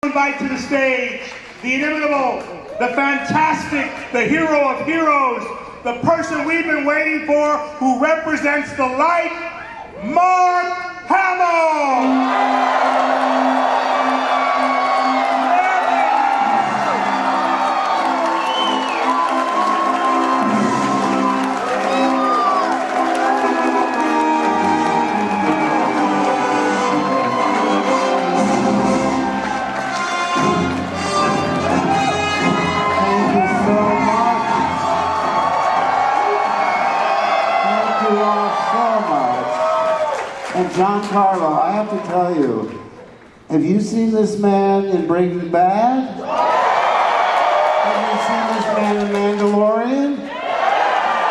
Invite to the stage the inimitable, the fantastic, the hero of heroes, the person we've been waiting for, who represents the light, Mark Hamill! And Giancarlo, I have to tell you, have you seen this man in Breaking Bad? Have you seen this man in Mandalorian?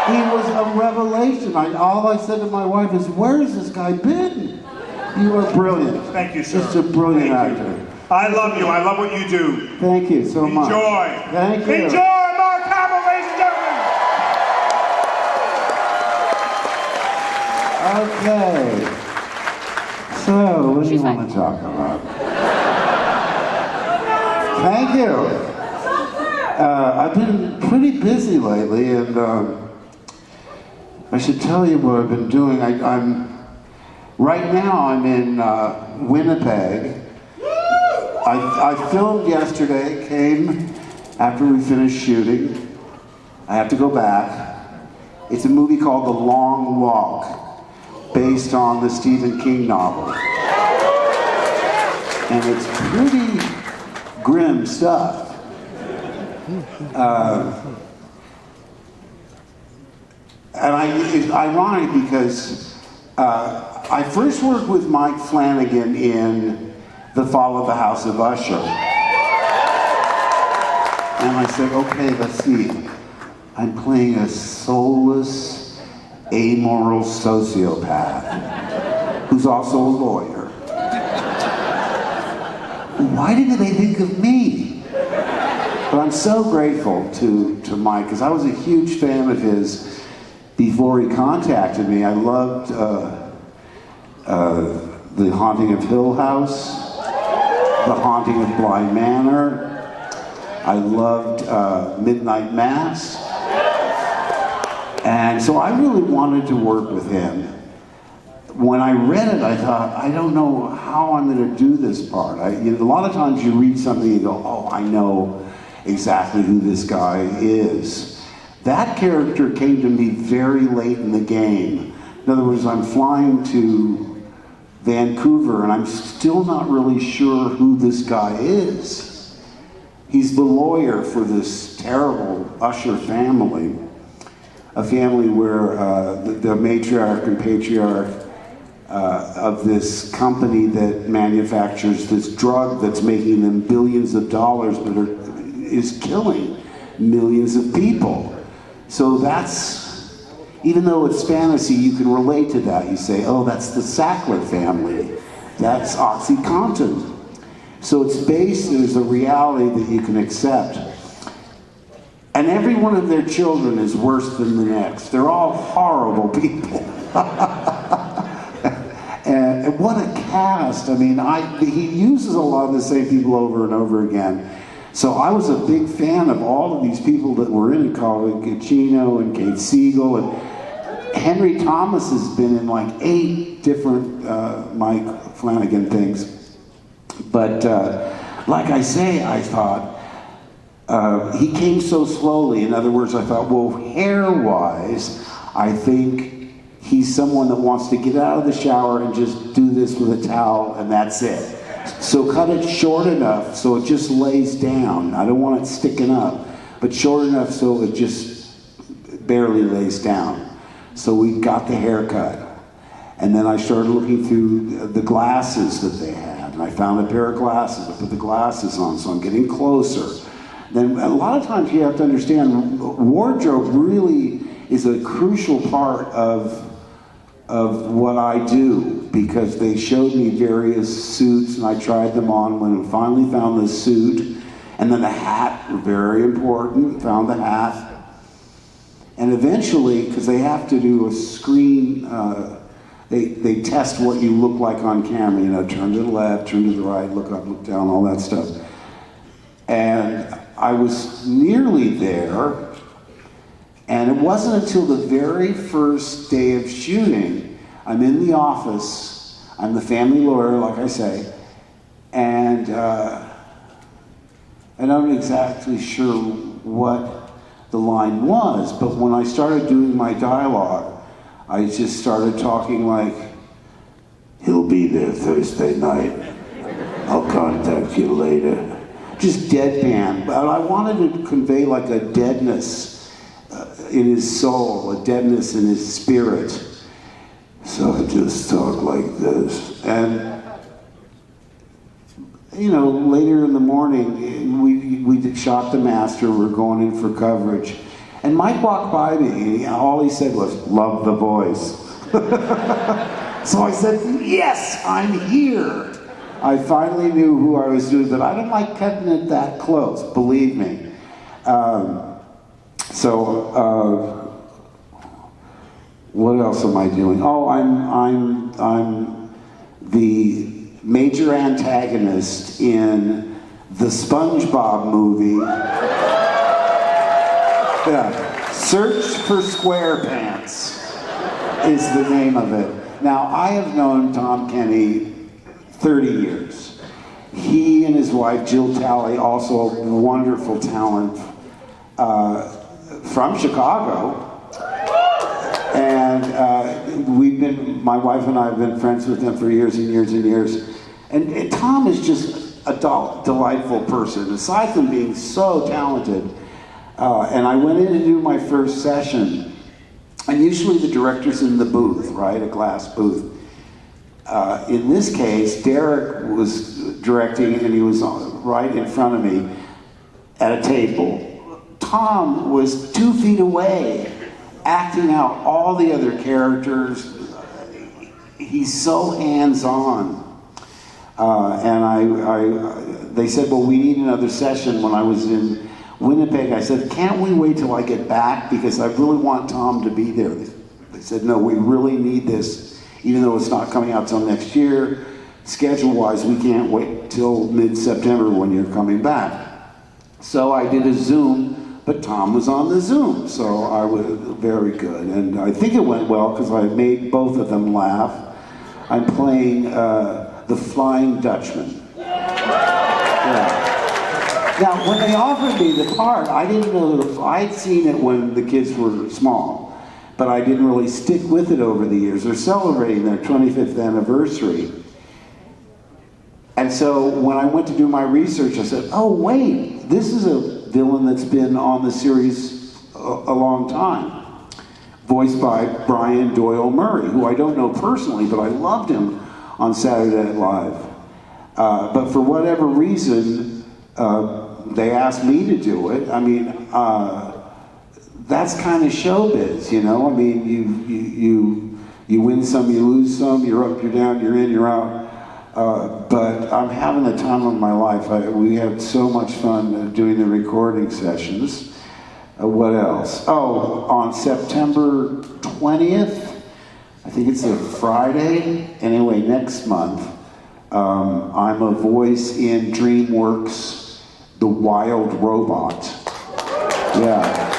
He was a revelation. All I said to my wife is, where's this guy been? You are brilliant. Thank you, sir. Just a brilliant actor. I love you. I love what you do. Thank you so much. Enjoy. Thank you. Enjoy, Mark Hamill, ladies and gentlemen. Okay. So, what do you want to talk about? Thank you. I've been pretty busy lately, and I should tell you what I've been doing. Right now I'm in Winnipeg. I filmed yesterday, came after we finished shooting. I have to go back. It's a movie called The Long Walk, based on the Stephen King novel. And it's pretty grim stuff. It's ironic because I first worked with Mike Flanagan in The Fall of the House of Usher. And I said, okay, let's see. I'm playing a soulless, amoral sociopath who's also a lawyer. Why didn't they think of me? But I'm so grateful to Mike, because I was a huge fan of his before he contacted me. I loved The Haunting of Hill House, The Haunting of Bly Manor. I loved Midnight Mass. And so I really wanted to work with him. When I read it, I thought, I don't know how I'm going to do this part. A lot of times you read something and you go, oh, I know exactly who this guy is. That character came to me very late in the game. In other words, I'm flying to Vancouver and I'm still not really sure who this guy is. He's the lawyer for this terrible Usher family. A family where the matriarch and patriarch of this company that manufactures this drug that's making them billions of dollars, but is killing millions of people. So that's, even though it's fantasy, you can relate to that. You say, oh, that's the Sackler family. That's OxyContin. So it's based, there's a reality that you can accept. And every one of their children is worse than the next. They're all horrible people. And what a cast. I mean, he uses a lot of the same people over and over again. So I was a big fan of all of these people that were in it, Colin Gacino and Kate Siegel. And Henry Thomas has been in like 8 different Mike Flanagan things. But like I say, I thought, he came so slowly. In other words, I thought, well, hair-wise, I think he's someone that wants to get out of the shower and just do this with a towel, and that's it. So cut it short enough so it just lays down. I don't want it sticking up, but short enough so it just barely lays down. So we got the haircut. And then I started looking through the glasses that they had, and I found a pair of glasses. I put the glasses on, so I'm getting closer. Then a lot of times you have to understand, wardrobe really is a crucial part of what I do, because they showed me various suits and I tried them on. When I finally found the suit, and then the hat, very important, found the hat. And eventually, because they have to do a screen they test what you look like on camera, you know, turn to the left, turn to the right, look up, look down, all that stuff. And I was nearly there, and it wasn't until the very first day of shooting, I'm in the office, I'm the family lawyer, like I say, and I'm not exactly sure what the line was, but when I started doing my dialogue, I just started talking like, he'll be there Thursday night. I'll contact you later. Just deadpan, but I wanted to convey like a deadness in his soul, a deadness in his spirit. So I just talk like this. And, you know, later in the morning, we shot the master, we're going in for coverage. And Mike walked by me, and all he said was, love the voice. So I said, yes, I'm here. I finally knew who I was doing, but I don't like cutting it that close, believe me. What else am I doing? Oh, I'm the major antagonist in the SpongeBob movie. Yeah. Search for SquarePants is the name of it. Now, I have known Tom Kenny 30 years. He and his wife, Jill Talley, also a wonderful talent from Chicago. And my wife and I have been friends with him for years and years and years. And Tom is just a delightful person, aside from being so talented. And I went in to do my first session, and usually the director's in the booth, right, a glass booth. In this case, Derek was directing, and he was right in front of me at a table. Tom was 2 feet away, acting out all the other characters. He's so hands-on. And they said, well, we need another session. When I was in Winnipeg, I said, can't we wait till I get back? Because I really want Tom to be there. They said, no, we really need this, even though it's not coming out till next year. Schedule-wise, we can't wait till mid-September when you're coming back. So I did a Zoom, but Tom was on the Zoom, so I was very good. And I think it went well because I made both of them laugh. I'm playing the Flying Dutchman. Yeah. Now, when they offered me the part, I didn't know that I'd seen it when the kids were small, but I didn't really stick with it over the years. They're celebrating their 25th anniversary. And so when I went to do my research, I said, oh, wait, this is a villain that's been on the series a long time, voiced by Brian Doyle Murray, who I don't know personally, but I loved him on Saturday Night Live. But for whatever reason, they asked me to do it. I mean, that's kind of showbiz, you know? I mean, you win some, you lose some, you're up, you're down, you're in, you're out. But I'm having the time of my life. We had so much fun doing the recording sessions. What else? Oh, on September 20th, I think it's a Friday, anyway, next month, I'm a voice in DreamWorks' The Wild Robot. Yeah.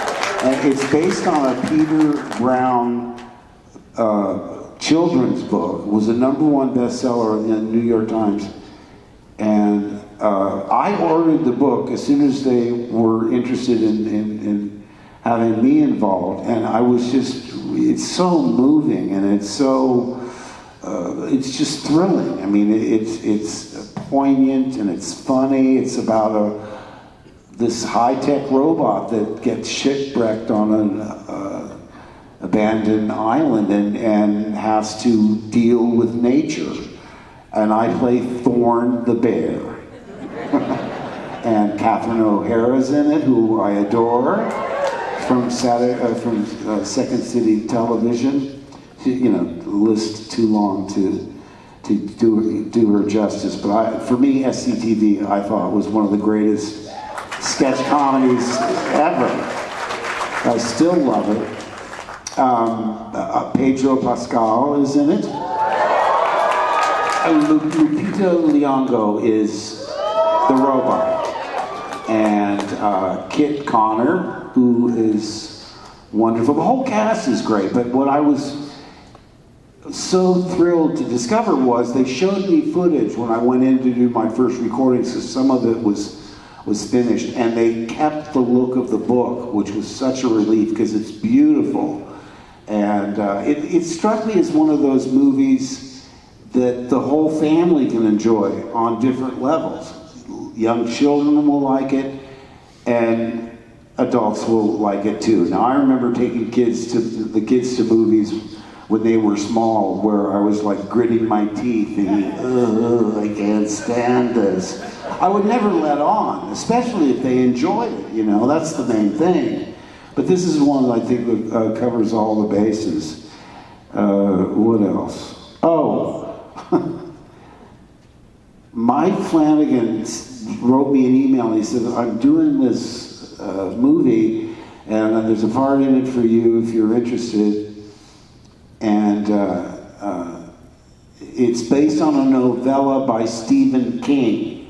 And it's based on a Peter Brown children's book. It was a #1 bestseller in the New York Times. And I ordered the book as soon as they were interested in having me involved. And I was just, it's so moving, and it's so, it's just thrilling. I mean, it's poignant and it's funny. It's about this high-tech robot that gets shipwrecked on an abandoned island and has to deal with nature. And I play Thorn the bear. And Catherine O'Hara's in it, who I adore, from Second City Television. You know, the list too long to do her justice. But for me, SCTV, I thought was one of the greatest sketch comedies ever. I still love it. Pedro Pascal is in it. Lupita Nyong'o is the robot, and Kit Connor, who is wonderful. The whole cast is great, but what I was so thrilled to discover was they showed me footage when I went in to do my first recordings, because some of it was finished, and they kept the look of the book, which was such a relief because it's beautiful. And it struck me as one of those movies that the whole family can enjoy on different levels. Young children will like it, and adults will like it too. Now, I remember taking the kids to movies when they were small, where I was like gritting my teeth, thinking, "Ugh, I can't stand this." I would never let on, especially if they enjoyed it. You know, that's the main thing. But this is one that I think covers all the bases. What else? Oh. Mike Flanagan wrote me an email and he said, "I'm doing this movie and there's a part in it for you if you're interested. And it's based on a novella by Stephen King."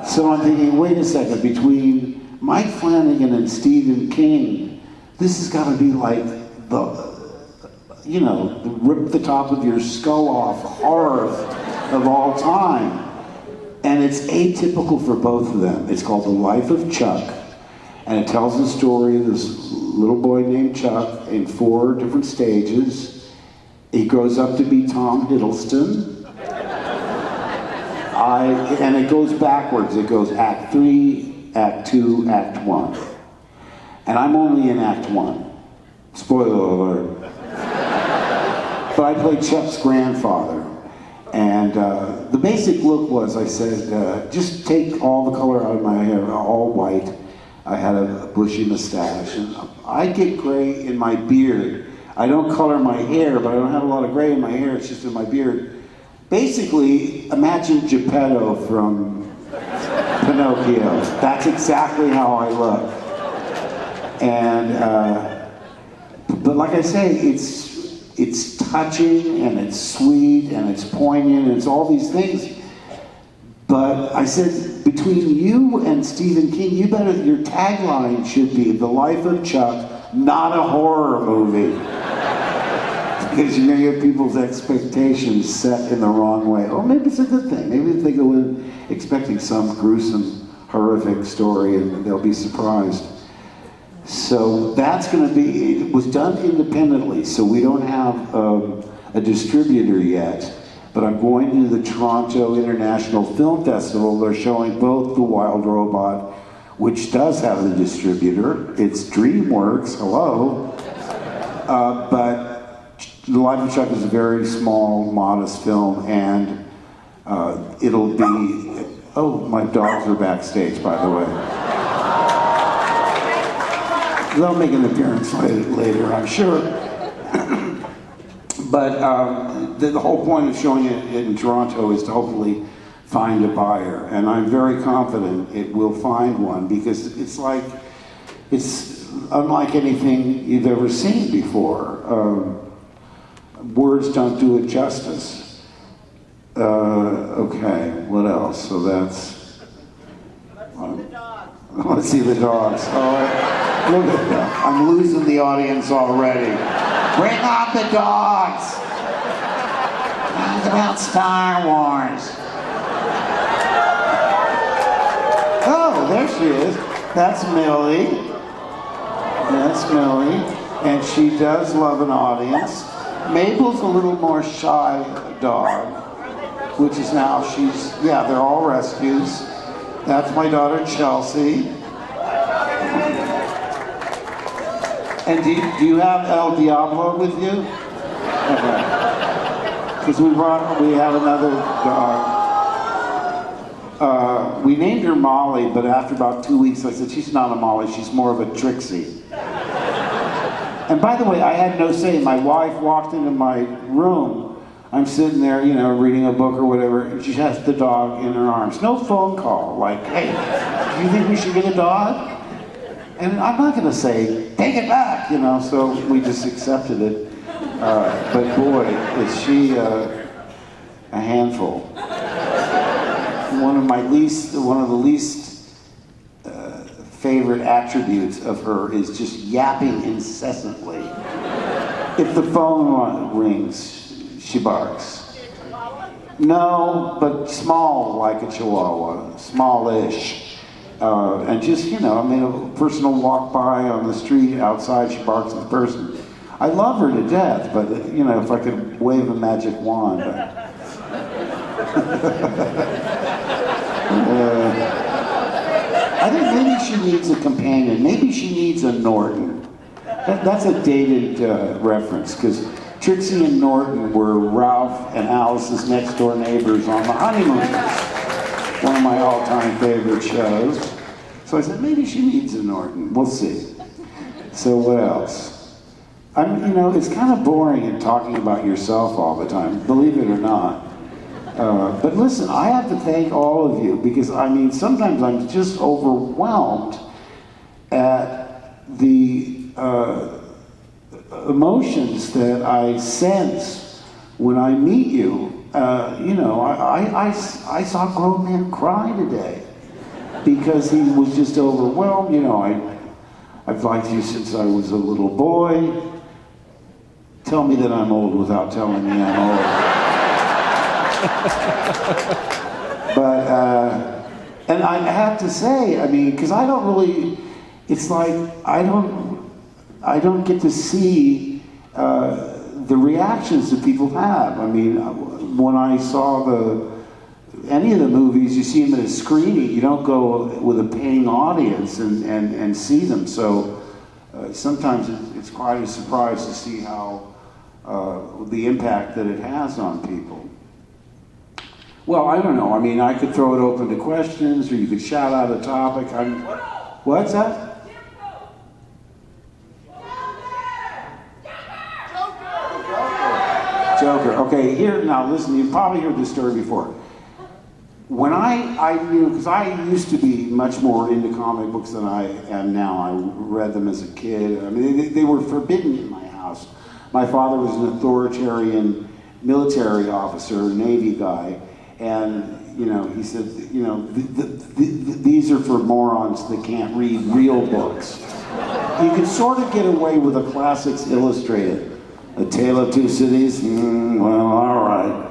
So I'm thinking, wait a second, between Mike Flanagan and Stephen King, this has got to be like the rip the top of your skull off horror of all time. And it's atypical for both of them. It's called The Life of Chuck, and it tells the story of this little boy named Chuck in 4 different stages. He grows up to be Tom Hiddleston. And it goes backwards. It goes Act 3, Act 2, Act 1. And I'm only in Act 1. Spoiler alert. But I played Chuck's grandfather. And the basic look was, I said, just take all the color out of my hair, all white. I had a bushy mustache. And I get gray in my beard. I don't color my hair, but I don't have a lot of gray in my hair. It's just in my beard. Basically, imagine Geppetto from Pinocchio. That's exactly how I look. And, but like I say, it's touching and it's sweet and it's poignant and it's all these things. But I said, between you and Stephen King, your tagline should be The Life of Chuck, not a horror movie. Because you're going to get people's expectations set in the wrong way. Or maybe it's a good thing. Maybe if they go in expecting some gruesome, horrific story and they'll be surprised. So that's going to be, it was done independently, so we don't have a distributor yet. But I'm going to the Toronto International Film Festival. They're showing both The Wild Robot, which does have the distributor. It's DreamWorks, hello. But The Life of Chuck is a very small, modest film, and it'll be, oh, my dogs are backstage, by the way. They'll make an appearance later, I'm sure. But the whole point of showing it in Toronto is to hopefully find a buyer. And I'm very confident it will find one, because it's unlike anything you've ever seen before. Words don't do it justice. Okay, what else? So that's... Let's see the dogs. All right. Look at that. I'm losing the audience already. Bring on the dogs. It's about Star Wars. Oh, there she is. That's Millie. That's Millie. And she does love an audience. Mabel's a little more shy dog, which is now they're all rescues. That's my daughter Chelsea. And do you have El Diablo with you? Because we have another dog. We named her Molly, but after about 2 weeks I said, she's not a Molly, she's more of a Trixie. And by the way, I had no say. My wife walked into my room. I'm sitting there, reading a book or whatever, and she has the dog in her arms. No phone call, like, hey, do you think we should get a dog? And I'm not going to say, take it back, so we just accepted it. But boy, is she... a handful. One of the least favorite attributes of her is just yapping incessantly. If the phone rings, she barks. No, but small like a chihuahua, smallish. And just, you know, I mean, a person will walk by on the street outside, she barks at the person. I love her to death, but, you know, if I could wave a magic wand. I think maybe she needs a companion. Maybe she needs a Norton. That's a dated reference, because Trixie and Norton were Ralph and Alice's next door neighbors on The Honeymooners. One of my all-time favorite shows. So I said, maybe she needs a Norton. We'll see. So what else? You know, it's kind of boring in talking about yourself all the time, believe it or not. But listen, I have to thank all of you, because I mean, sometimes I'm just overwhelmed at the emotions that I sense when I meet you. You know, I saw a grown man cry today because he was just overwhelmed. You know, I've liked you since I was a little boy. Tell me that I'm old without telling me I'm old. But, and I have to say, I mean, because I don't really, it's like, I don't get to see the reactions that people have. I mean, when I saw any of the movies, you see them at a screening, you don't go with a paying audience and see them. So sometimes it's quite a surprise to see how, the impact that it has on people. Well, I don't know. I mean, I could throw it open to questions, or you could shout out a topic. What's that? Joker. Okay, here, now listen, you've probably heard this story before. When I knew, because I used to be much more into comic books than I am now. I read them as a kid. I mean, they were forbidden in my house. My father was an authoritarian military officer, Navy guy. And, you know, he said, you know, these are for morons that can't read real books. You can sort of get away with a Classics Illustrated. A Tale of Two Cities? Well, all right.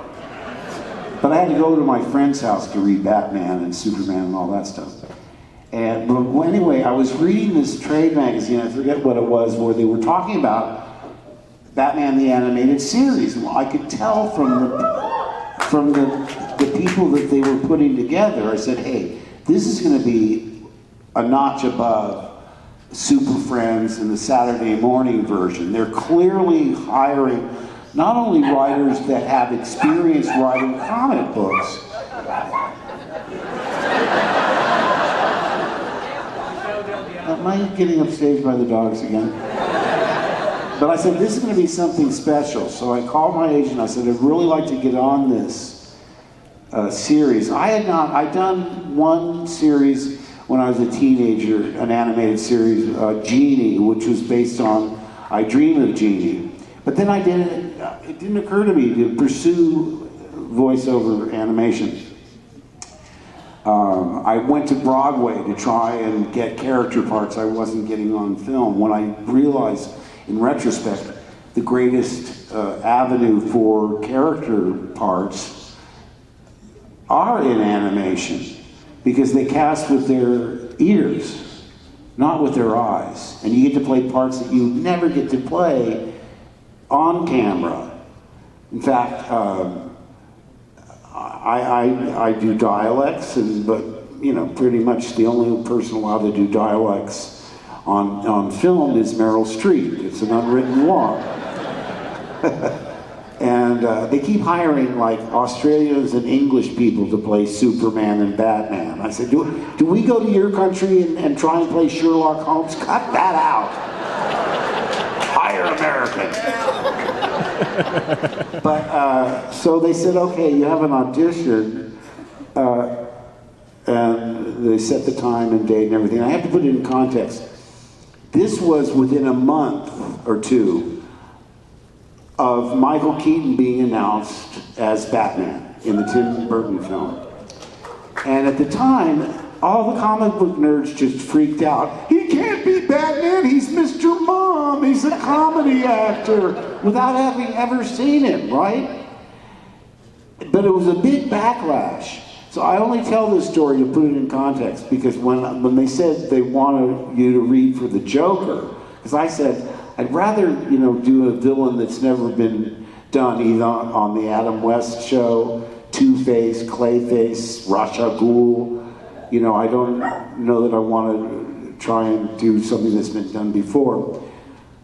But I had to go to my friend's house to read Batman and Superman and all that stuff. And but anyway, I was reading this trade magazine, I forget what it was, where they were talking about Batman the Animated Series. Well, I could tell from the people that they were putting together, I said, hey, this is going to be a notch above Super Friends and the Saturday morning version. They're clearly hiring not only writers that have experience writing comic books. Am I getting upstaged by the dogs again? But I said, this is going to be something special. So I called my agent. I said, I'd really like to get on this series. I'd done one series when I was a teenager, an animated series, Genie, which was based on I Dream of Jeannie. But then it didn't occur to me to pursue voiceover animation. I went to Broadway to try and get character parts I wasn't getting on film, when I realized, in retrospect, the greatest avenue for character parts are in animation, because they cast with their ears, not with their eyes. And you get to play parts that you never get to play on camera. In fact, I do dialects, but you know, pretty much the only person allowed to do dialects on film is Meryl Streep. It's an unwritten law. And they keep hiring like Australians and English people to play Superman and Batman. I said, do we go to your country and try and play Sherlock Holmes? Cut that out. Hire Americans. But so they said, okay, you have an audition, and they set the time and date and everything. I have to put it in context. This was within a month or two of Michael Keaton being announced as Batman. in the Tim Burton film. And at the time, all the comic book nerds just freaked out. He can't be Batman, he's Mr. Mom, he's a comedy actor, without having ever seen him, right? But it was a big backlash. So I only tell this story to put it in context, because when they said they wanted you to read for the Joker, because I said, I'd rather, do a villain that's never been done, either on the Adam West show, Two-Face, Clayface, Ra's al Ghul. I don't know that I want to try and do something that's been done before.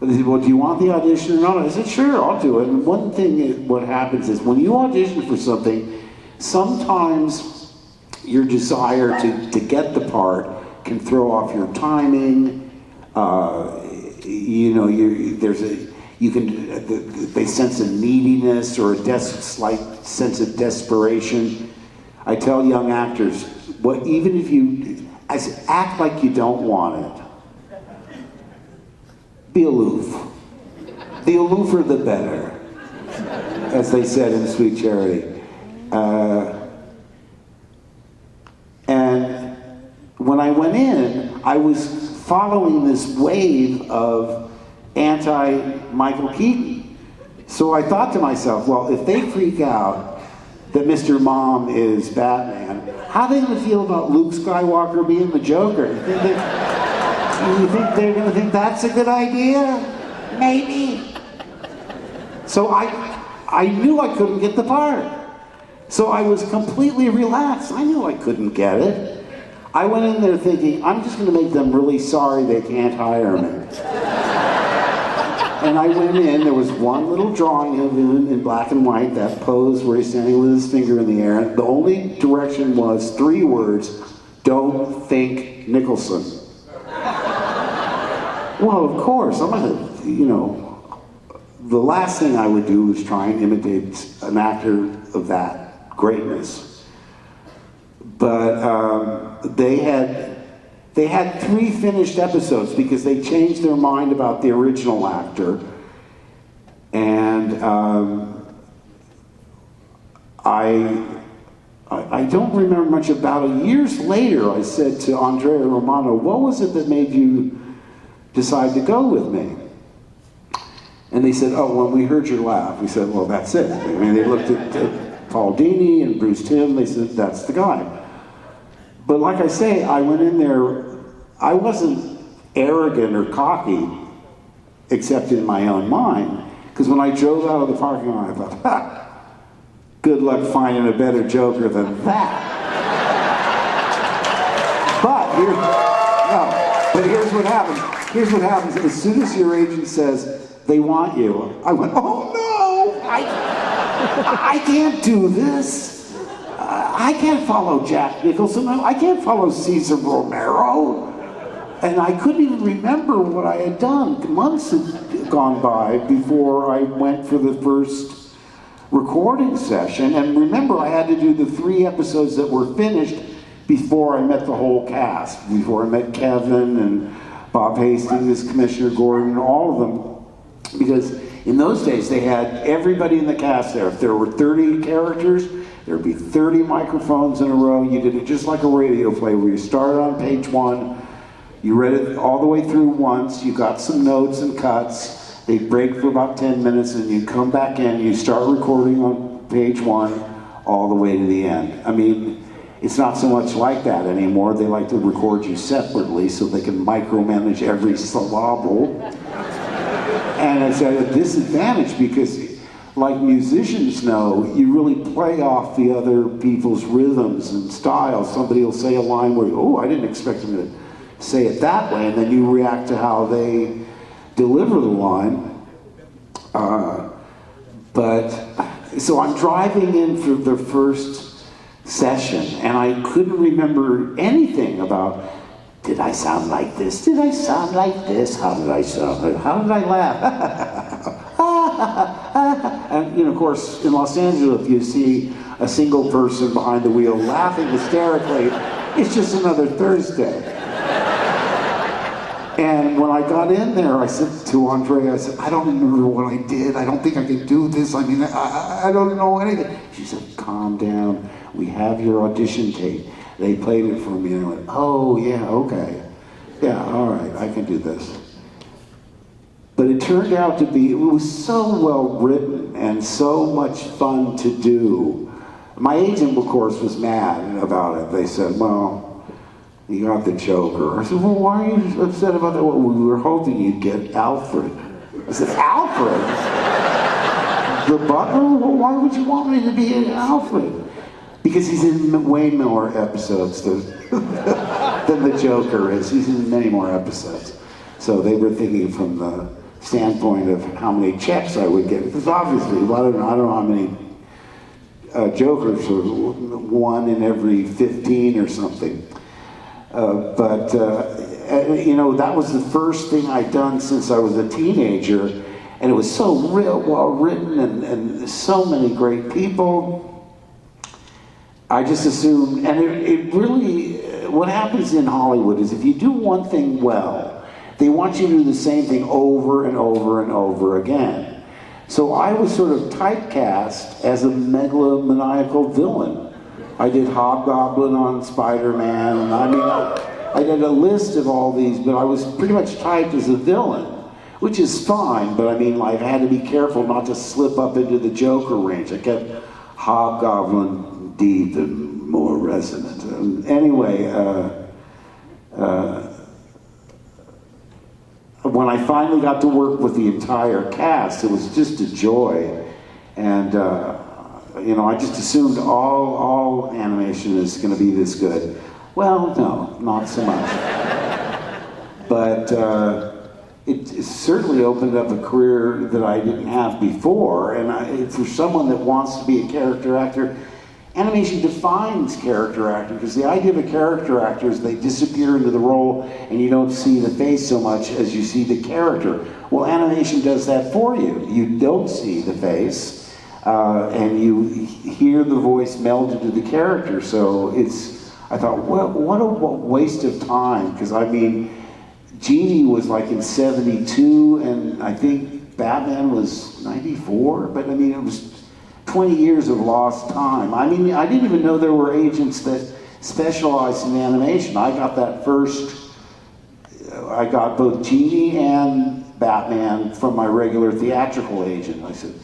But they said, well, do you want the audition or not? I said, sure, I'll do it. And one thing, what happens is, when you audition for something, sometimes your desire to get the part can throw off your timing. They sense a neediness or a slight sense of desperation. I tell young actors, even if I say, act like you don't want it. Be aloof. The aloofer the better, as they said in Sweet Charity. And when I went in, I was following this wave of anti-Michael Keaton. So I thought to myself, well, if they freak out that Mr. Mom is Batman, how are they going to feel about Luke Skywalker being the Joker? You think they're going to think that's a good idea? Maybe. So I knew I couldn't get the part. So I was completely relaxed. I knew I couldn't get it. I went in there thinking, I'm just going to make them really sorry they can't hire me. And I went in, there was one little drawing of him in black and white, that pose where he's standing with his finger in the air. The only direction was 3 words, don't think Nicholson. Well, of course, I'm going to, the last thing I would do is try and imitate an actor of that greatness. But they had 3 finished episodes because they changed their mind about the original actor. And I don't remember much about it. Years later, I said to Andrea Romano, what was it that made you decide to go with me? And they said, oh, when we heard your laugh. We said, well, that's it. I mean, they looked at Paul Dini and Bruce Timm. They said, that's the guy. But like I say, I went in there, I wasn't arrogant or cocky, except in my own mind. Because when I drove out of the parking lot, I thought, ha, good luck finding a better Joker than that. But here's what happens. Here's what happens. As soon as your agent says, they want you, I went, oh no, I can't do this. I can't follow Jack Nicholson. I can't follow Cesar Romero. And I couldn't even remember what I had done. Months had gone by before I went for the first recording session. And remember, I had to do the 3 episodes that were finished before I met the whole cast, before I met Kevin and Bob Hastings, Commissioner Gordon, all of them. Because in those days, they had everybody in the cast there. If there were 30 characters, there would be 30 microphones in a row. You did it just like a radio play, where you started on page 1, you read it all the way through once, you got some notes and cuts, they'd break for about 10 minutes, and you'd come back in, you start recording on page 1 all the way to the end. I mean, it's not so much like that anymore. They like to record you separately so they can micromanage every syllable. And it's at a disadvantage because, like musicians know, you really play off the other people's rhythms and styles. Somebody will say a line where, oh, I didn't expect them to say it that way, and then you react to how they deliver the line. So I'm driving in for the first session, and I couldn't remember anything about, did I sound like this? Did I sound like this? How did I sound? How did I laugh? And of course, in Los Angeles, if you see a single person behind the wheel laughing hysterically, it's just another Thursday. And when I got in there, I said to Andre, I said, I don't remember what I did. I don't think I can do this. I mean, I don't know anything. She said, calm down. We have your audition tape. They played it for me, and I went, oh, yeah, okay. Yeah, all right, I can do this. But it turned out to be, it was so well written and so much fun to do. My agent, of course, was mad about it. They said, well, you got the Joker. I said, well, why are you upset about that? Well, we were hoping you'd get Alfred. I said, Alfred? The butler? Well, why would you want me to be Alfred? Because he's in way more episodes than the Joker is. He's in many more episodes. So they were thinking from the standpoint of how many checks I would get. Because obviously, I don't know how many Jokers, or one in every 15 or something. You know, that was the first thing I'd done since I was a teenager, and it was so real well written and so many great people. I just assumed, and it really, what happens in Hollywood is if you do one thing well, they want you to do the same thing over and over and over again. So I was sort of typecast as a megalomaniacal villain. I did Hobgoblin on Spider-Man, and I mean, I did a list of all these, but I was pretty much typed as a villain, which is fine, but I mean, like, I had to be careful not to slip up into the Joker range. I kept Hobgoblin deep and more resonant. Anyway, when I finally got to work with the entire cast, it was just a joy. And, you know, I just assumed all animation is going to be this good. Well, no, not so much. But it certainly opened up a career that I didn't have before. And for someone that wants to be a character actor, animation defines character actor, because the idea of a character actor is they disappear into the role and you don't see the face so much as you see the character. Well, animation does that for you. You don't see the face, and you hear the voice meld into the character. So I thought, well, what a waste of time, because I mean, Genie was like in 72, and I think Batman was 94, but I mean, it was 20 years of lost time. I mean, I didn't even know there were agents that specialized in animation. I got that first, I got both Genie and Batman from my regular theatrical agent. I said,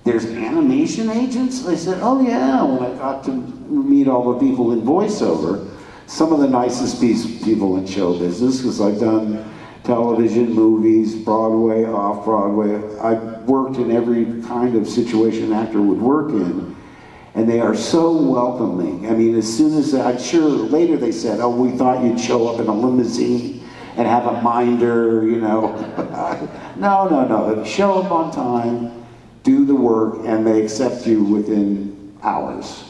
there's animation agents? They said, oh yeah, when I got to meet all the people in voiceover, some of the nicest people in show business, because I've done television, movies, Broadway, off-Broadway. I've worked in every kind of situation an actor would work in, and they are so welcoming. I mean, as soon as, I'm sure later they said, oh, we thought you'd show up in a limousine and have a minder, you know. No. Show up on time, do the work, and they accept you within hours.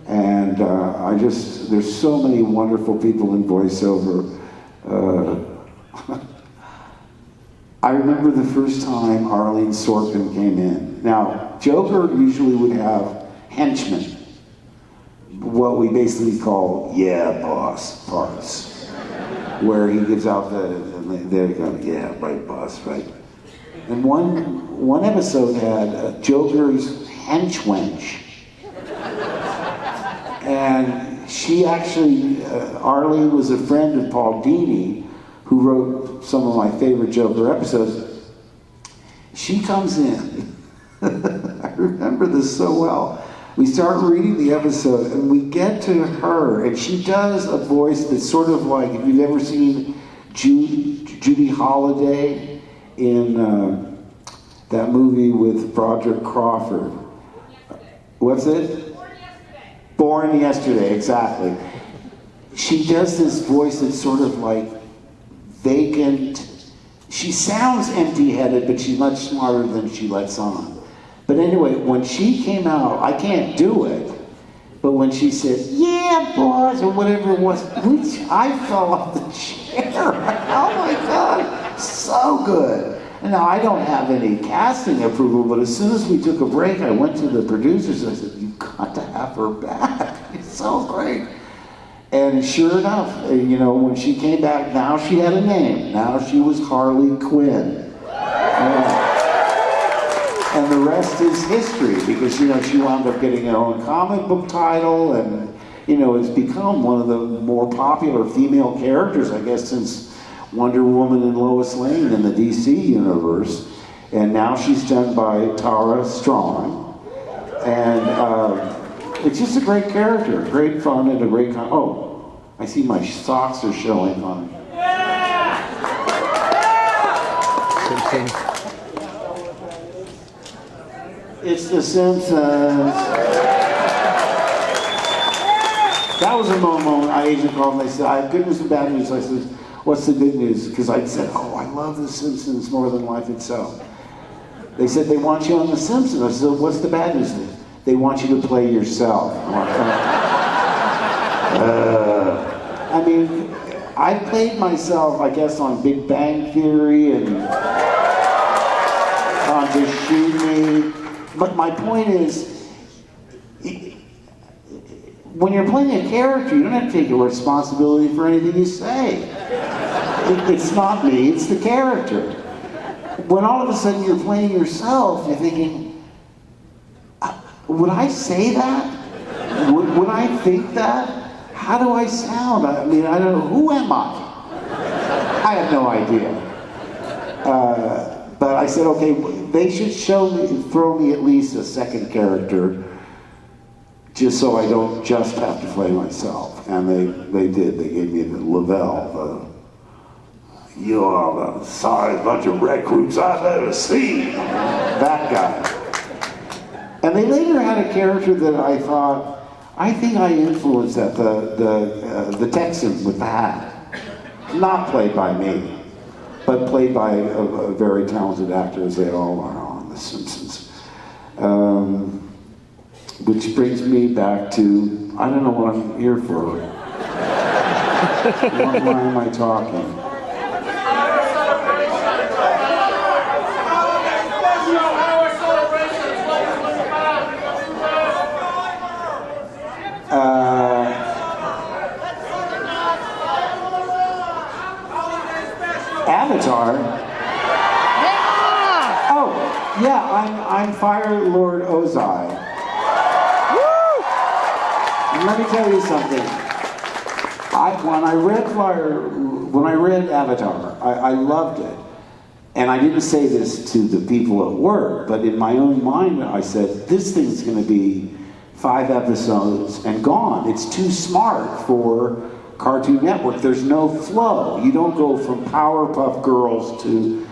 And there's so many wonderful people in voiceover. I remember the first time Arlene Sorkin came in. Now, Joker usually would have henchmen, what we basically call, yeah, boss parts, where he gives out there you go, yeah, right, boss, right. And one episode had Joker's henchwench. And she actually, Arlene was a friend of Paul Dini, who wrote some of my favorite Joker episodes. She comes in. I remember this so well. We start reading the episode, and we get to her, and she does a voice that's sort of like, if you've ever seen Judy Holliday in that movie with Broderick Crawford. What's it? Born Yesterday, exactly. She does this voice that's sort of like vacant. She sounds empty-headed, but she's much smarter than she lets on. But anyway, when she came out, I can't do it, but when she said, yeah, boss, or whatever it was, which I fell off the chair. Oh my God, so good. And now I don't have any casting approval, but as soon as we took a break, I went to the producers and I said, you've got to have her back. It's so great. And sure enough, you know, when she came back, now she had a name. Now she was Harley Quinn. And the rest is history, because, you know, she wound up getting her own comic book title, and, you know, has become one of the more popular female characters, I guess, since Wonder Woman and Lois Lane in the DC universe. And now she's done by Tara Strong. And it's just a great character, great fun, and a great oh, I see my socks are showing on. It's The Simpsons. That was a moment my agent called and they said, I have good news and bad news. I said, what's the good news? Because I said, oh, I love The Simpsons more than life itself. They said, they want you on The Simpsons. I said, what's the bad news? They want you to play yourself. I mean, I played myself, I guess, on Big Bang Theory and on Just Shoot Me. But my point is, when you're playing a character, you don't have to take your responsibility for anything you say. It's not me, it's the character. When all of a sudden you're playing yourself, you're thinking, would I say that? Would I think that? How do I sound? I mean, I don't know, who am I? I have no idea. But I said, okay, they should throw me at least a second character, just so I don't just have to play myself. And they did. They gave me the Lavelle, you are the sorriest bunch of recruits I've ever seen. That guy. And they later had a character that I thought, I think I influenced that, the Texan with the hat. Not played by me, but played by a very talented actor, as they all are on The Simpsons. Which brings me back to, I don't know what I'm here for. Why am I talking? Avatar. Oh, yeah, I'm Fire Lord Ozai. And let me tell you something. When I read Avatar, I loved it. And I didn't say this to the people at work, but in my own mind, I said, this thing's going to be 5 episodes and gone. It's too smart for Cartoon Network. There's no flow. You don't go from Powerpuff Girls to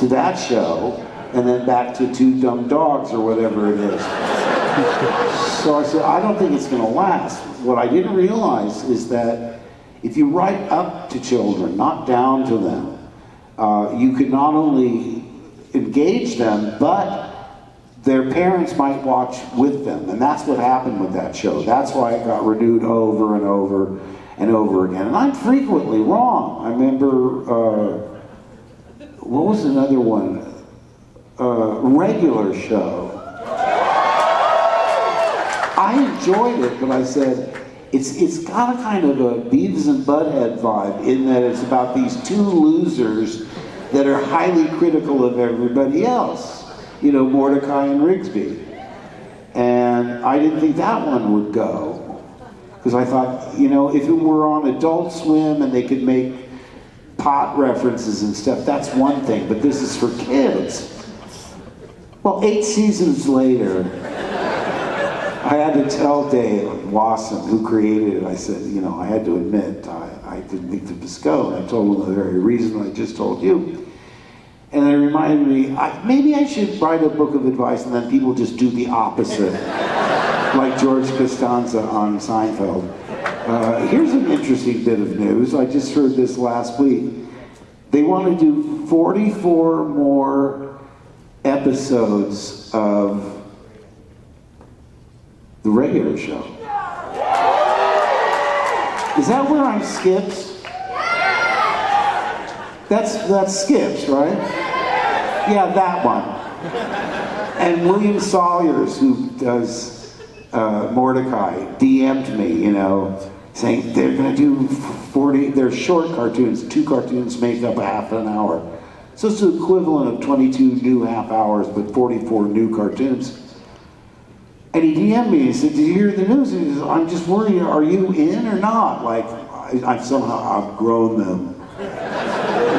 that show and then back to Two Dumb Dogs or whatever it is. So I said, I don't think it's going to last. What I didn't realize is that if you write up to children, not down to them, you could not only engage them, but their parents might watch with them. And that's what happened with that show. That's why it got renewed over and over and over again. And I'm frequently wrong. I remember, what was another one? Regular Show. I enjoyed it, but I said, it's got a kind of a Beavis and Butthead vibe in that it's about these two losers that are highly critical of everybody else. You know, Mordecai and Rigsby. And I didn't think that one would go. Because I thought, you know, if it were on Adult Swim and they could make pot references and stuff, that's one thing, but this is for kids. Well, 8 seasons later, I had to tell Dave Wasson, who created it, I said, you know, I had to admit, I didn't think it was go. And I told him the very reason I just told you. And it reminded me, maybe I should write a book of advice and then people just do the opposite, like George Costanza on Seinfeld. Here's an interesting bit of news. I just heard this last week. They want to do 44 more episodes of the regular show. Is that where I'm Skips? That's Skips, right? Yeah, that one. And William Sawyers, who does Mordecai, DM'd me, you know, saying they're going to do 40, they're short cartoons, 2 cartoons make up a half an hour. So it's the equivalent of 22 new half hours, but 44 new cartoons. And he DM'd me, he said, did you hear the news? He said, I'm just worried, are you in or not? Like, I've somehow outgrown them.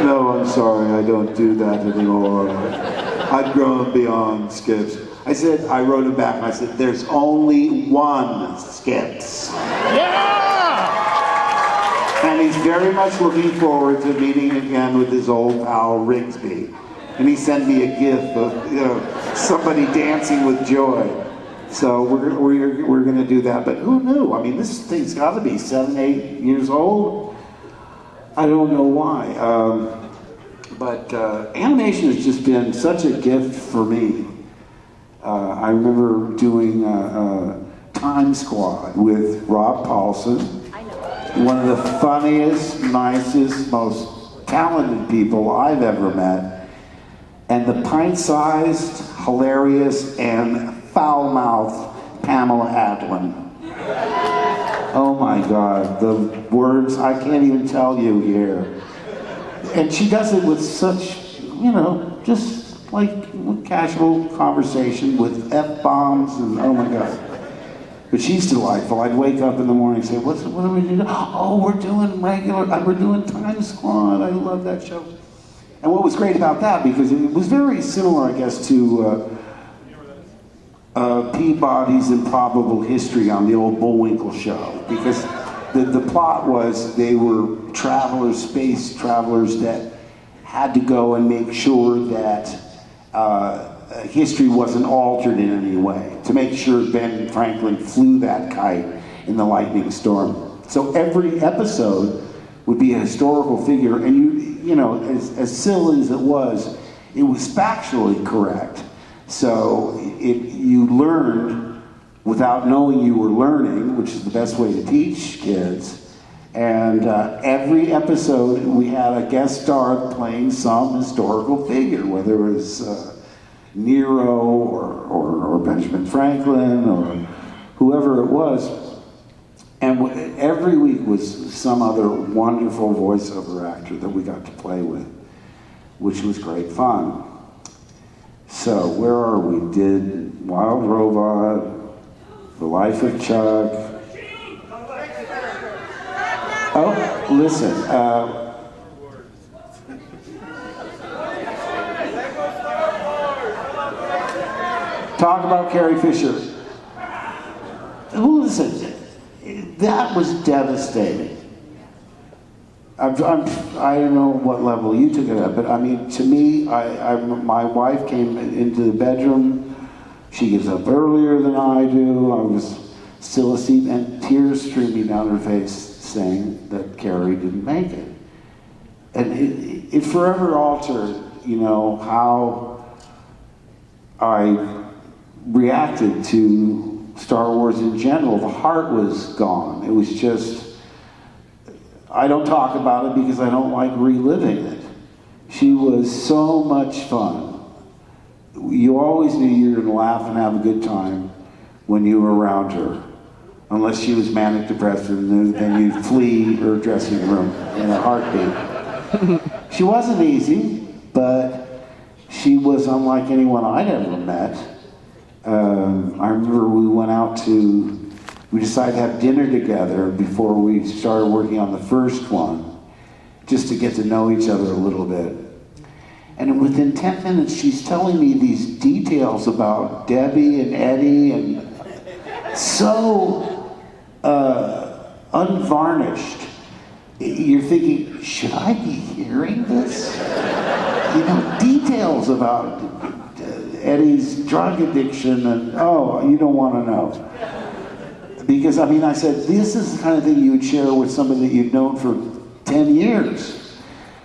No, I'm sorry, I don't do that anymore. I've grown beyond Skips. I said, I wrote him back and I said, there's only one Skips. Yeah! And he's very much looking forward to meeting again with his old pal Rigsby. And he sent me a gif of somebody dancing with joy. So we're going to do that. But who knew? I mean, this thing's got to be 7, 8 years old. I don't know why. But animation has just been such a gift for me. I remember doing Time Squad with Rob Paulson, one of the funniest, nicest, most talented people I've ever met, and the pint-sized, hilarious, and foul-mouthed Pamela Adlon. Oh my God, the words I can't even tell you here. And she does it with such, you know, just like casual conversation with F-bombs and oh my God. But she's delightful. I'd wake up in the morning and say, what are we doing? Oh, we're doing we're doing Time Squad. I love that show. And what was great about that, because it was very similar, I guess, to Peabody's Improbable History on the old Bullwinkle show, because the plot was they were travelers, space travelers that had to go and make sure that history wasn't altered in any way, to make sure Ben Franklin flew that kite in the lightning storm. So every episode would be a historical figure, and you know, as silly as it was factually correct. So you learned without knowing you were learning, which is the best way to teach kids. And every episode we had a guest star playing some historical figure, whether it was Nero or Benjamin Franklin or whoever it was. And every week was some other wonderful voiceover actor that we got to play with, which was great fun. So where are we? Did Wild Robot, The Life of Chuck. Oh, listen. Talk about Carrie Fisher. Listen, that was devastating. I don't know what level you took it at, but I mean, to me, my wife came into the bedroom. She gets up earlier than I do. I was still asleep, and tears streaming down her face, saying that Carrie didn't make it. And it forever altered, you know, how I reacted to Star Wars in general. The heart was gone. It was just, I don't talk about it because I don't like reliving it. She was so much fun. You always knew you were going to laugh and have a good time when you were around her. Unless she was manic depressed, and then you'd flee her dressing room in a heartbeat. She wasn't easy, but she was unlike anyone I'd ever met. I remember we decided to have dinner together before we started working on the first one, just to get to know each other a little bit. And within 10 minutes, she's telling me these details about Debbie and Eddie, and so unvarnished. You're thinking, should I be hearing this? You know, details about Eddie's drug addiction, and oh, you don't want to know. Because, I mean, I said, this is the kind of thing you would share with somebody that you've known for 10 years.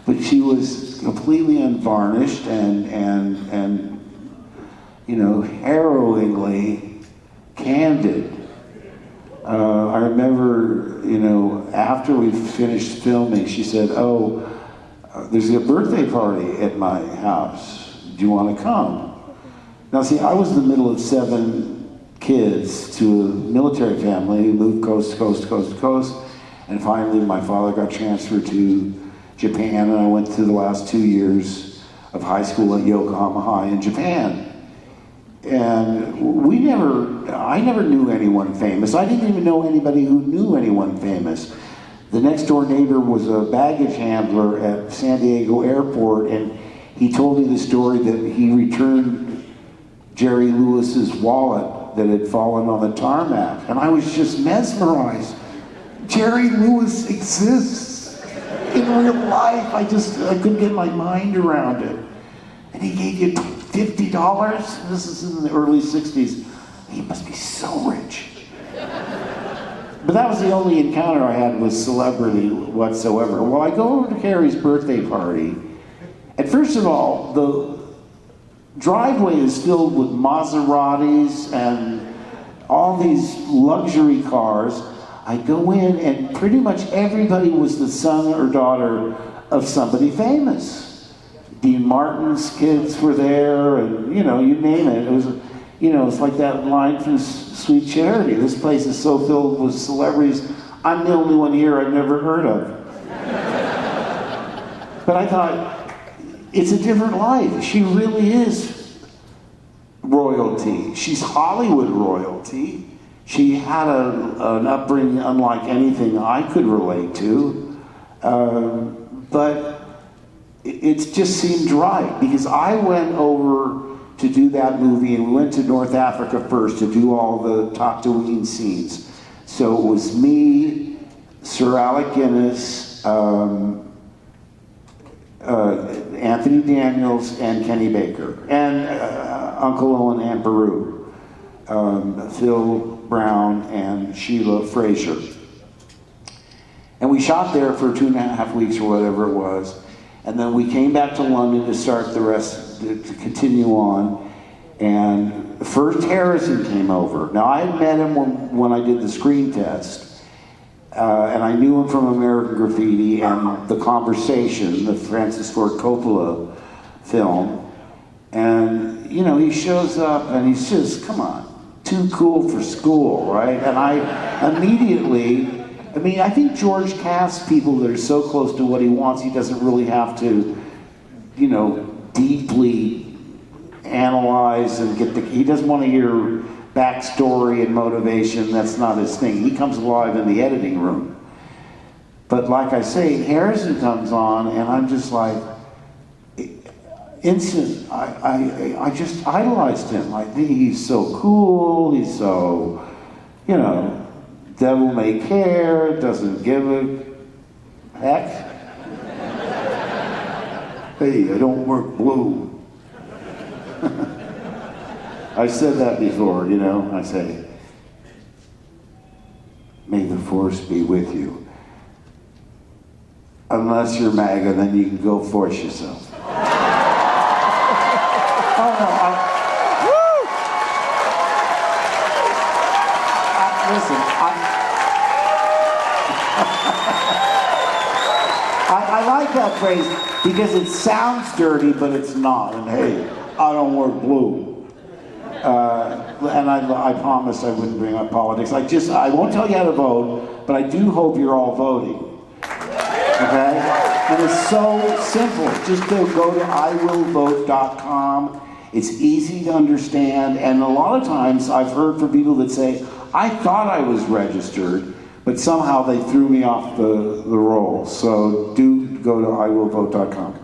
But she was completely unvarnished and you know, harrowingly candid. I remember, you know, after we finished filming, she said, oh, there's a birthday party at my house. Do you want to come? Now, see, I was in the middle of 7 kids to a military family who moved coast to coast to coast to coast. And finally, my father got transferred to Japan, and I went through the last 2 years of high school at Yokohama High in Japan. And I never knew anyone famous. I didn't even know anybody who knew anyone famous. The next door neighbor was a baggage handler at San Diego Airport, and he told me the story that he returned Jerry Lewis's wallet that had fallen on the tarmac. And I was just mesmerized. Jerry Lewis exists in real life. I couldn't get my mind around it. And he gave you $50? This is in the early 60s. He must be so rich. But that was the only encounter I had with celebrity whatsoever. Well, I go over to Carrie's birthday party, and first of all, the driveway is filled with Maseratis and all these luxury cars. I go in, and pretty much everybody was the son or daughter of somebody famous. Dean Martin's kids were there, and you name it. It was, it's like that line from Sweet Charity. This place is so filled with celebrities. I'm the only one here I've never heard of. But I thought, it's a different life. She really is royalty. She's Hollywood royalty. She had an upbringing unlike anything I could relate to. But it just seemed right, because I went over to do that movie, and we went to North Africa first to do all the Tatooine scenes. So it was me, Sir Alec Guinness, Anthony Daniels, and Kenny Baker, and Uncle Owen and Baru, Phil Brown, and Sheila Fraser. And we shot there for 2.5 weeks or whatever it was. And then we came back to London to start the rest, to continue on. And first Harrison came over. Now I had met him when I did the screen test. And I knew him from American Graffiti and The Conversation, the Francis Ford Coppola film. And, he shows up and he's just, come on, too cool for school, right? And I immediately, I think George casts people that are so close to what he wants, he doesn't really have to, deeply analyze and he doesn't want to hear backstory and motivation. That's not his thing. He comes alive in the editing room. But like I say, Harrison comes on, and I'm just like, instant. I just idolized him. I think he's so cool. He's so, devil may care, doesn't give a heck. Hey, I don't work blue. I said that before, I say, may the force be with you. Unless you're MAGA, then you can go force yourself. Listen, I like that phrase because it sounds dirty, but it's not. And hey, I don't wear blue. And I promised I wouldn't bring up politics. I won't tell you how to vote, but I do hope you're all voting. Okay? And it's so simple. Just go to iwillvote.com. It's easy to understand, and a lot of times I've heard from people that say, I thought I was registered, but somehow they threw me off the roll. So do go to iwillvote.com.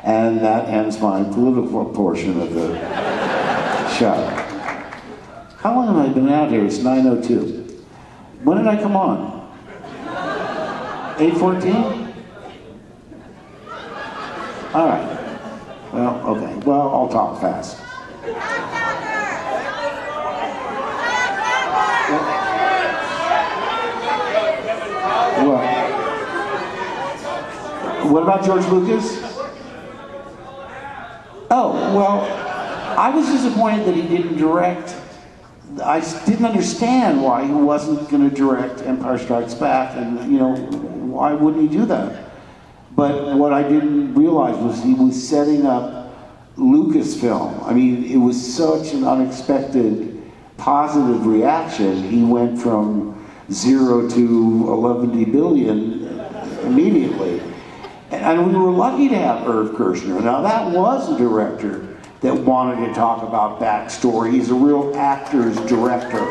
And that ends my political portion of the show. How long have I been out here? It's 9:02. When did I come on? 8:14? All right. Well, okay. Well, I'll talk fast. What about George Lucas? Oh, well, I was disappointed that he didn't direct. I didn't understand why he wasn't going to direct Empire Strikes Back, and, why wouldn't he do that? But what I didn't realize was he was setting up Lucasfilm. It was such an unexpected positive reaction. He went from 0 to 11 billion immediately. And we were lucky to have Irv Kershner. Now that was a director that wanted to talk about backstory. He's a real actor's director.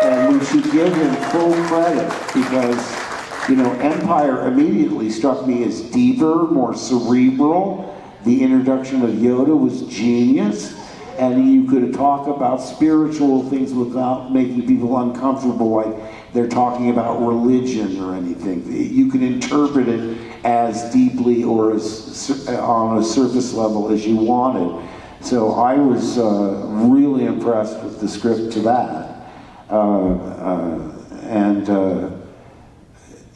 And we should give him full credit because, you know, Empire immediately struck me as deeper, more cerebral. The introduction of Yoda was genius. And you could talk about spiritual things without making people uncomfortable, like they're talking about religion or anything. You can interpret it as deeply or as on a surface level as you wanted. So I was really impressed with the script to that.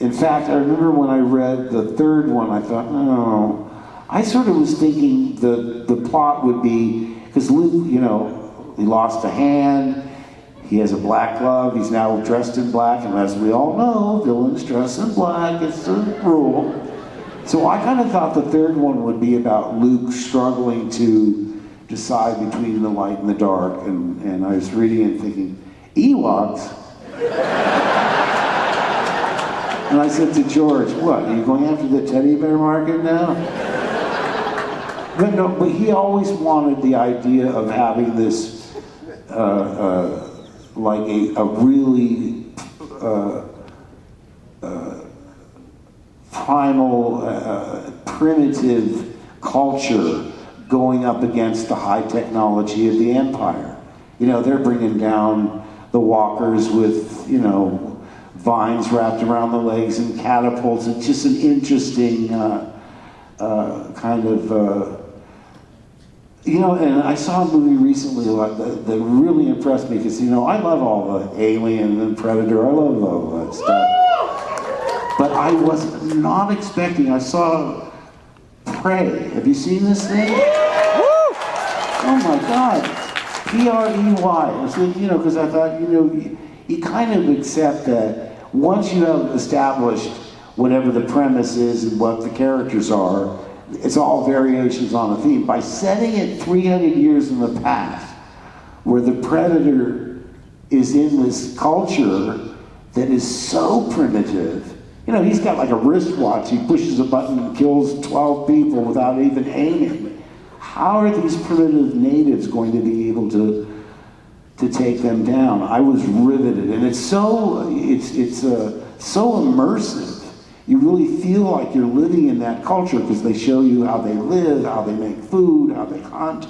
In fact, I remember when I read the third one, I thought, oh, I sort of was thinking the plot would be, because Luke, you know, he lost a hand, he has a black glove, he's now dressed in black, and as we all know, villains dress in black, it's the rule. So I kind of thought the third one would be about Luke struggling to decide between the light and the dark, and I was reading and thinking, Ewoks? And I said to George, what, are you going after the teddy bear market now? But no, but he always wanted the idea of having this, like a really primal, primitive culture going up against the high technology of the Empire. You know, they're bringing down the walkers with, you know, vines wrapped around the legs and catapults. It's just an interesting kind of, you know, and I saw a movie recently that really impressed me because, you know, I love all the Alien and Predator. I love all that stuff. But I was not expecting, I saw Prey. Have you seen this thing? Oh my God. P-R-E-Y. So, you know, because I thought, you know, you kind of accept that once you have established whatever the premise is and what the characters are, it's all variations on a theme. By setting it 300 years in the past, where the Predator is in this culture that is so primitive, you know, he's got like a wristwatch, he pushes a button and kills 12 people without even aiming. How are these primitive natives going to be able to take them down? I was riveted, and it's so immersive. You really feel like you're living in that culture because they show you how they live, how they make food, how they hunt,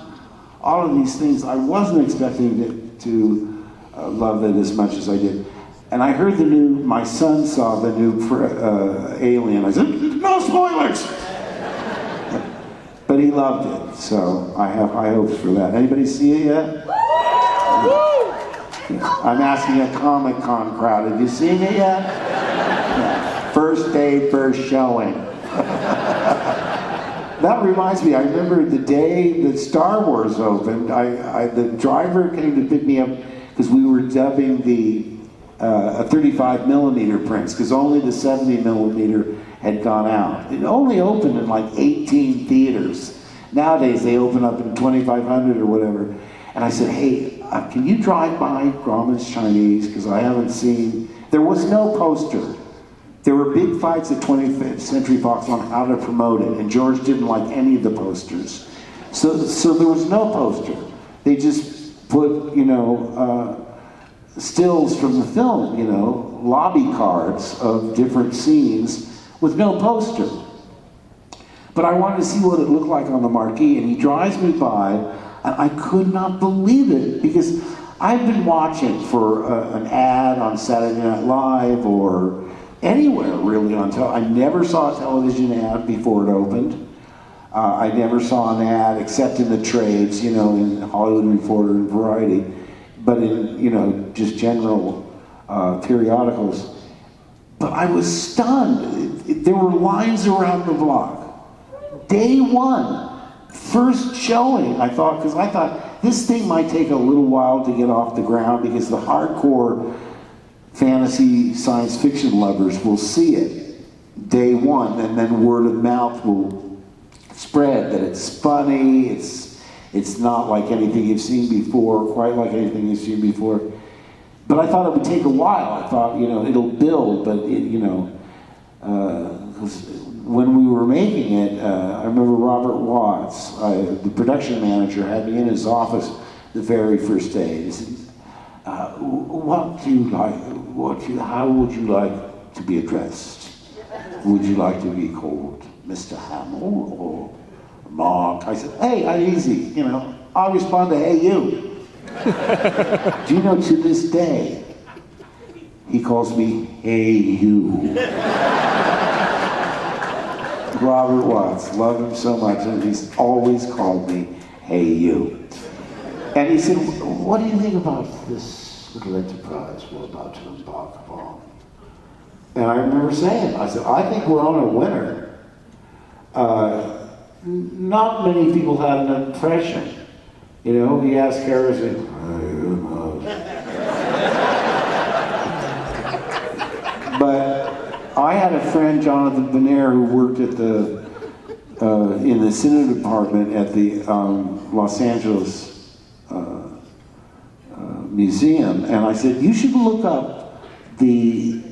all of these things. I wasn't expecting to love it as much as I did. And I heard my son saw the new Alien. I said, no spoilers! But he loved it, so I have high hopes for that. Anybody see it yet? I'm asking a Comic-Con crowd, have you seen it yet? Yeah. First day, first showing. That reminds me, I remember the day that Star Wars opened, the driver came to pick me up because we were dubbing a 35 millimeter prints because only the 70 millimeter had gone out. It only opened in like 18 theaters. Nowadays they open up in 2,500 or whatever. And I said, hey, can you drive by Grauman's Chinese? Because I haven't seen, there was no poster. There were big fights at 20th Century Fox on how to promote it, and George didn't like any of the posters. So there was no poster. They just put, you know, stills from the film, you know, lobby cards of different scenes with no poster. But I wanted to see what it looked like on the marquee, and he drives me by, and I could not believe it, because I've been watching for an ad on Saturday Night Live or anywhere really on I never saw a television ad before it opened. I never saw an ad except in the trades, you know, in Hollywood Reporter and Variety, but in, you know, just general periodicals. But I was stunned. There were lines around the block. Day one, first showing, I thought this thing might take a little while to get off the ground because the hardcore fantasy science fiction lovers will see it day one, and then word of mouth will spread that it's funny, it's not like anything you've seen before, quite like anything you've seen before. But I thought it would take a while. I thought, it'll build, but when we were making it, I remember Robert Watts, the production manager, had me in his office the very first day. He said, how would you like to be addressed? Would you like to be called Mr. Hamill or Mark? I said, hey, easy, I'll respond to hey you. Do you know, to this day, he calls me hey you. Robert Watts, love him so much, and he's always called me hey you. And he said, what do you think about this little enterprise we're about to embark upon? And I remember saying, I said, I think we're on a winner. Not many people had an impression. He asked Harrison, but I had a friend, Jonathan Benaire, who worked at in the cinema department at the Los Angeles Museum, and I said, you should look up the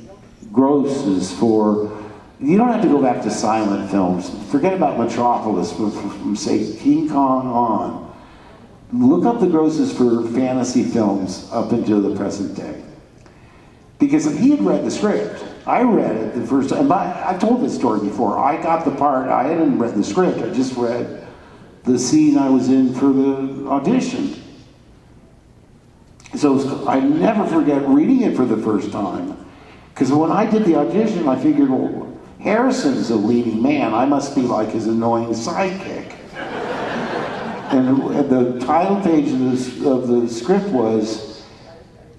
grosses for, you don't have to go back to silent films, forget about Metropolis, from say King Kong on. Look up the grosses for fantasy films up until the present day. Because he had read the script. I read it the first time. I've told this story before. I got the part, I hadn't read the script, I just read the scene I was in for the audition. So I never forget reading it for the first time. Because when I did the audition, I figured, well, Harrison's a leading man. I must be like his annoying sidekick. And the title page of the script was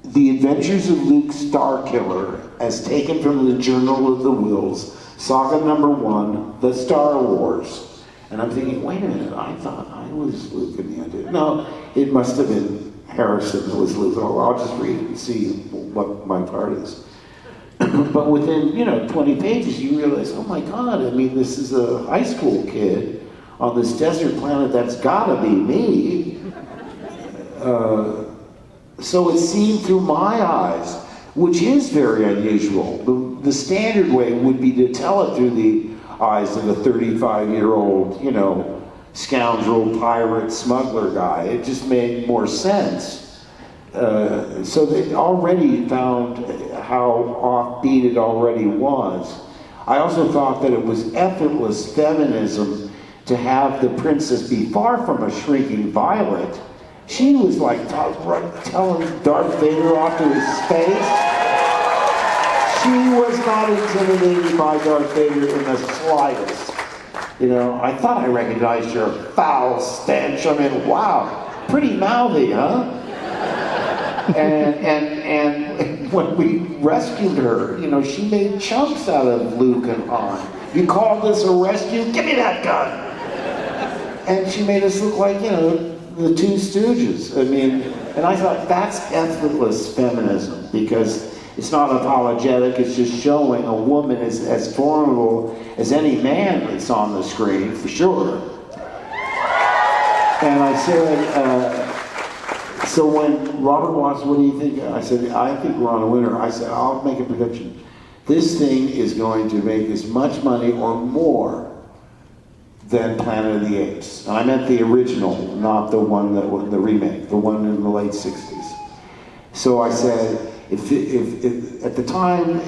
The Adventures of Luke Starkiller, as taken from the Journal of the Wills, Saga #1, The Star Wars. And I'm thinking, wait a minute, I thought I was Luke in the audition. No, it must have been Harrison who was Luke. Oh, I'll just read it and see what my part is. But within, 20 pages, you realize, oh my God, this is a high school kid on this desert planet, that's gotta be me. So it's seen through my eyes, which is very unusual. The standard way would be to tell it through the eyes of a 35-year-old, scoundrel, pirate, smuggler guy. It just made more sense. So they already found how offbeat it already was. I also thought that it was effortless feminism to have the princess be far from a shrinking violet. She was like telling Darth Vader off to his face. She was not intimidated by Darth Vader in the slightest. I thought I recognized your foul stench. Wow, pretty mouthy, huh? And when we rescued her, she made chunks out of Luke and Han. You call this a rescue? Give me that gun! And she made us look like, the Two Stooges. And I thought that's effortless feminism, because it's not apologetic, it's just showing a woman is as formidable as any man that's on the screen, for sure. And I said, so when Robert Watts, what do you think? I said, I think we're on a winner. I said, I'll make a prediction. This thing is going to make as much money or more than Planet of the Apes. And I meant the original, not the one that was the remake, the one in the late 60s. So I said, if at the time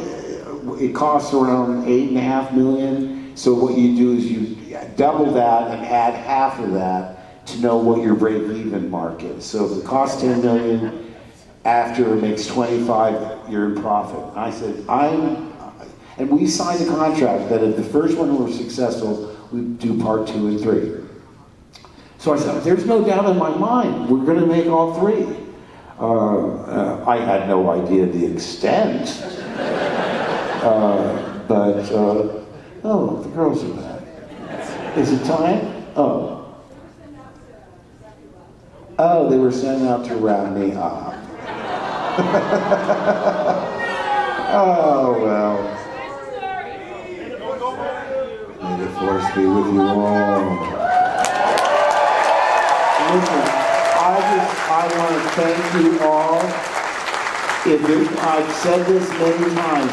it costs around $8.5 million, so what you do is you double that and add half of that to know what your break-even mark is. So if it costs $10 million, after it makes 25, you're in profit. I said, and we signed a contract that if the first one were successful, we'd do part 2 and 3. So I said, there's no doubt in my mind, we're gonna make all 3. I had no idea the extent, oh, the girls are back. Is it time? Oh, they were sent out to wrap me up. Oh, well. May the force be with you all. Listen, I want to thank you all I've said this many times,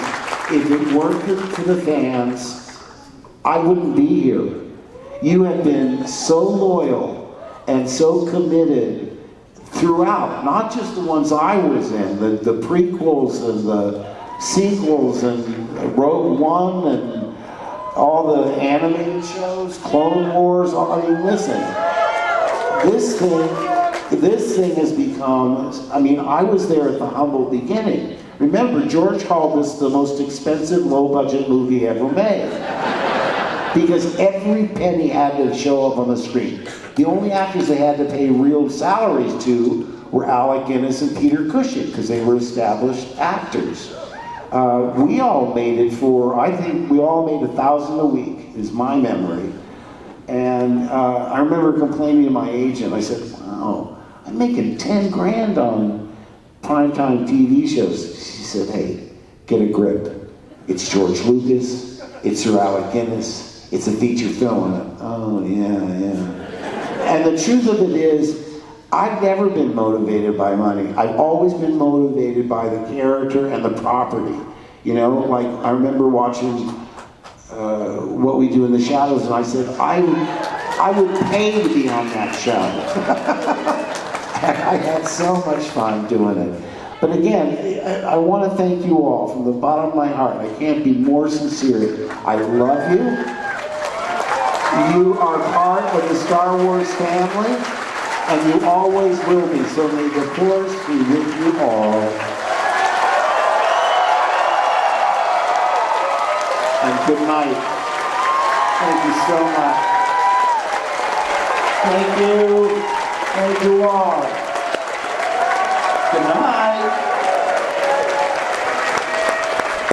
if it weren't for the fans, I wouldn't be here. You have been so loyal and so committed throughout, not just the ones I was in, the prequels and the sequels and Rogue One and all the animated shows, Clone Wars. I mean, listen, this thing has become, I mean, I was there at the humble beginning. Remember, George called this the most expensive low-budget movie ever made. Because every penny had to show up on the screen. The only actors they had to pay real salaries to were Alec Guinness and Peter Cushing, because they were established actors. We all made it for, I think we all made $1,000 a week, is my memory. And I remember complaining to my agent. I said, wow, I'm making 10 grand on primetime TV shows. She said, hey, get a grip. It's George Lucas, it's Sir Alec Guinness, it's a feature film. And oh, yeah. And the truth of it is, I've never been motivated by money. I've always been motivated by the character and the property. You know, like I remember watching What We Do in the Shadows, and I said, I would pay to be on that show. I had so much fun doing it. But again, I want to thank you all from the bottom of my heart. I can't be more sincere. I love you. You are part of the Star Wars family, and you always will be. So may the Force be with you all. And good night. Thank you so much. Thank you. Thank you all. Good night.